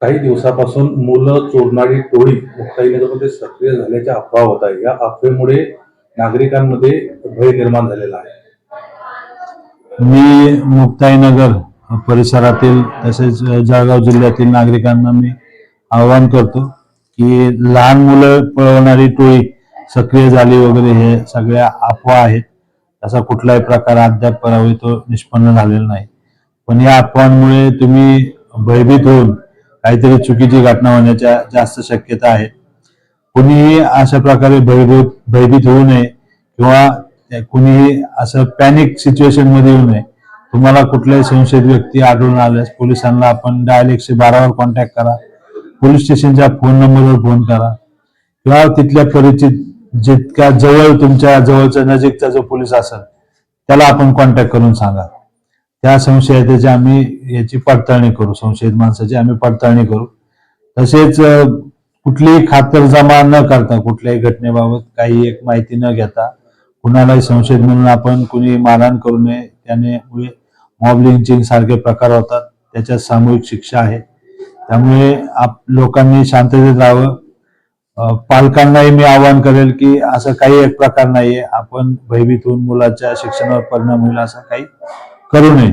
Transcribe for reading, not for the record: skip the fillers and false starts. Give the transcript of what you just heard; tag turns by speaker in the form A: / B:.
A: काही दिवसापासून मुलं चोरणारी टोळी मुक्ताईनगरमध्ये सक्रिय झाल्याच्या अफवा होत आहे. या अफवेमुळे नागरिकांमध्ये भय निर्माण झालेला आहे.
B: मी मुक्ताईनगर परिसरातील तसेच जळगाव जिल्ह्यातील नागरिकांना मी आवाहन करतो की लहान मुलं पळवणारी टोळी सक्रिय झाली वगैरे हे सगळ्या अफवा आहेत. असा कुठलाही प्रकार अद्याप तो निष्पन्न झालेला नाही. पण या अफवांमुळे तुम्ही भयभीत होऊन काहीतरी चुकीची घटना होण्याच्या जास्त शक्यता आहे. कुणीही अशा प्रकारे भयभीत होऊ नये किंवा कुणीही असं पॅनिक सिच्युएशन मध्ये येऊ नये. तुम्हाला कुठल्याही संशयित व्यक्ती आढळून आल्यास पोलिसांना आपण डायल 112 वर कॉन्टॅक्ट करा, पोलीस स्टेशनच्या फोन नंबरवर फोन करा किंवा तिथल्या परिचित जितक्या जवळ तुमच्या जवळचा नजीकचा जो पोलीस असेल त्याला आपण कॉन्टॅक्ट करून सांगा. त्या संशयिताची आम्ही याची पडताळणी करू, संशयित माणसाची आम्ही पडताळणी करू. तसेच कुठलीही खातरजमा न करता कुठल्याही घटनेबाबत काही एक माहिती न घेता कुणालाही संशयित म्हणून आपण कुणी मारहाण करू नये. त्याने मॉब लिंचिंग सारखे प्रकार होतात, त्याच्यात सामूहिक शिक्षा आहे. त्यामुळे लोकांनी शांततेत राहावं. पालकांनाही मी आवाहन करेल की असं काही एक प्रकार नाहीये, आपण भयभीत होऊन मुलाच्या शिक्षणावर परिणाम होईल असं काही करू नये.